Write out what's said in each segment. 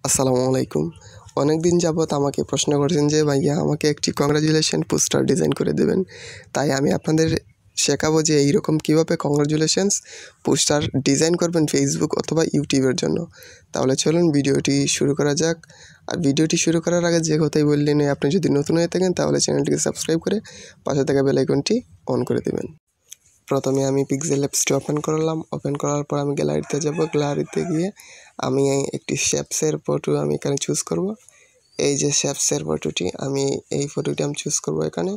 আসসালামু আলাইকুম। অনেক দিন যাবৎ আমাকে প্রশ্ন করেছেন যে ভাইয়া আমাকে একটি কংগ্রাচুলেশন পোস্টার ডিজাইন করে দেবেন। তাই আমি আপনাদের শেখাবো যে এইরকম কীভাবে কংগ্রাচুলেশনস পোস্টার ডিজাইন করবেন ফেসবুক অথবা ইউটিউবের জন্য। তাহলে চলুন ভিডিওটি শুরু করা যাক। আর ভিডিওটি শুরু করার আগে যে কথাই বললেন, আপনি যদি নতুন হয়ে থাকেন তাহলে চ্যানেলটিকে সাবস্ক্রাইব করে পাশে থাকা বেল আইকনটি অন করে দেবেন। প্রথমে আমি পিক্সেলঅ্যাপসটি ওপেন করলাম। ওপেন করার পর আমি গ্যালারিতে যাব। গ্যালারিতে গিয়ে আমি একটি শেপসের ফটো আমি এখানে চুজ করব। এই যে শেপসের ফটোটি, আমি এই ফটোটি আমি চুজ করব এখানে।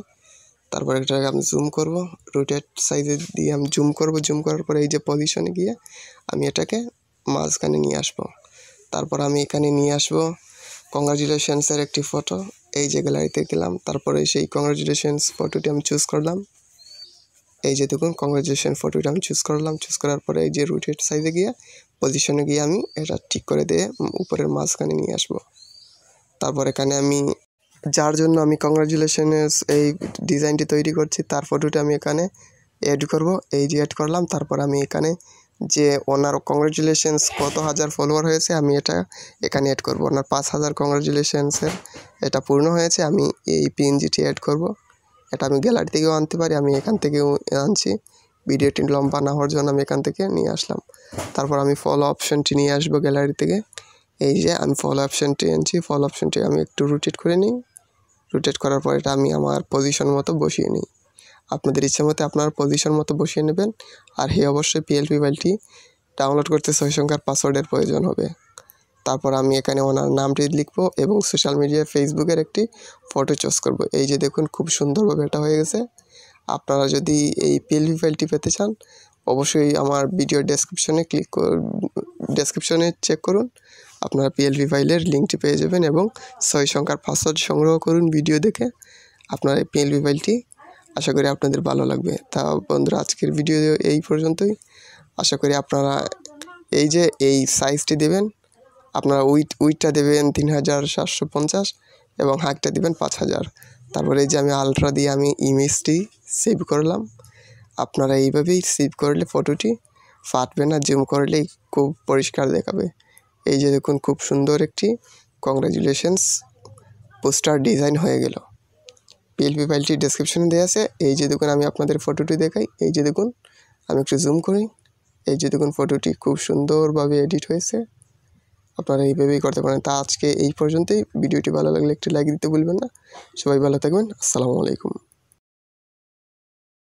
তারপর এটাকে আমি জুম করব, রোটেট সাইজে দিয়ে আমি জুম করব। জুম করার পরে এই যে পজিশনে গিয়ে আমি এটাকে মাঝখানে নিয়ে আসব। তারপর আমি এখানে নিয়ে আসব কংগ্রাচুলেশনসের একটি ফটো। এই যে গ্যালারিতে গেলাম, তারপরে সেই কংগ্রাচুলেশনস ফটোটি আমি চুজ করলাম। এই যে দেখুন কংগ্রাচুলেশন ফটোটা আমি চুজ করলাম। চুজ করার পরে এই যে রোটেট সাইজে গিয়ে পজিশনে গিয়ে আমি এটা ঠিক করে দিয়ে উপরের মাঝখানে নিয়ে আসব। তারপর এখানে আমি যার জন্য আমি কংগ্রাচুলেশনস এই ডিজাইনটি তৈরি করছি তার ফটোটা আমি এখানে অ্যাড করব। এই যে অ্যাড করলাম। তারপর আমি এখানে যে ওনার কংগ্রাচুলেশনস কত হাজার ফলোয়ার হয়েছে আমি এটা এখানে অ্যাড করব। ওনার 5000 কংগ্রাচুলেশনসের এটা পূর্ণ হয়েছে। আমি এই পিএনজিটি অ্যাড করব। এটা আমি গ্যালারি থেকেও আনতে পারি, আমি এখান থেকেও আনছি। ভিডিওটি লম্বা না হওয়ার জন্য আমি এখান থেকে নিয়ে আসলাম। তারপর আমি ফলো অপশানটি নিয়ে আসবো গ্যালারি থেকে। এই যে আমি ফলো অপশানটি আনছি। ফলো অপশানটি আমি একটু রোটেট করে নিই। রোটেট করার পর এটা আমি আমার পজিশন মতো বসিয়ে নিই। আপনাদের ইচ্ছা মতো আপনার পজিশন মতো বসিয়ে নেবেন। আর অবশ্যই পিএলপি ফাইলটি ডাউনলোড করতে 6 সংখ্যার পাসওয়ার্ডের প্রয়োজন হবে। তারপর আমি এখানে ওনার নামটি লিখব এবং সোশ্যাল মিডিয়া ফেসবুকের একটি ফটো চুজ করব। এই যে দেখুন খুব সুন্দরভাবে এটা হয়ে গেছে। আপনারা যদি এই পিএলপি ফাইলটি পেতে চান অবশ্যই আমার ভিডিও ডেসক্রিপশনে চেক করুন। আপনারা পিএলপি ফাইলের লিঙ্কটি পেয়ে যাবেন এবং 6 সংখ্যার পাসওয়ার্ড সংগ্রহ করুন ভিডিও দেখে। আপনার এই পিএলপি ফাইলটি আশা করি আপনাদের ভালো লাগবে। তা বন্ধুরা, আজকের ভিডিও এই পর্যন্তই। আশা করি আপনারা এই যে এই সাইজটি দেবেন, আপনারা উইডটা দেবেন 3750 এবং হাইটটা দেবেন 5000। তারপরে এই যে আমি আলট্রা দিয়ে আমি ইমেজটি সেভ করলাম। আপনারা এইভাবেই সেভ করলে ফটোটি ফাটবে না, জুম করলেই খুব পরিষ্কার দেখাবে। এই যে দেখুন খুব সুন্দর একটি কংগ্রাচুলেশনস পোস্টার ডিজাইন হয়ে গেল। পিএলপি ফাইলটি ডেসক্রিপশনে দেওয়া আছে। এই যে দেখুন আমি আপনাদের ফটোটি দেখাই। এই যে দেখুন আমি একটু জুম করি। এই যে দেখুন ফটোটি খুব সুন্দরভাবে এডিট হয়েছে। আপনারা এইভাবেই করতে পারেন। তা আজকে এই পর্যন্তই। ভিডিওটি ভালো লাগলে একটি লাইক দিতে ভুলবেন না। সবাই ভালো থাকবেন। আসসালামু আলাইকুম।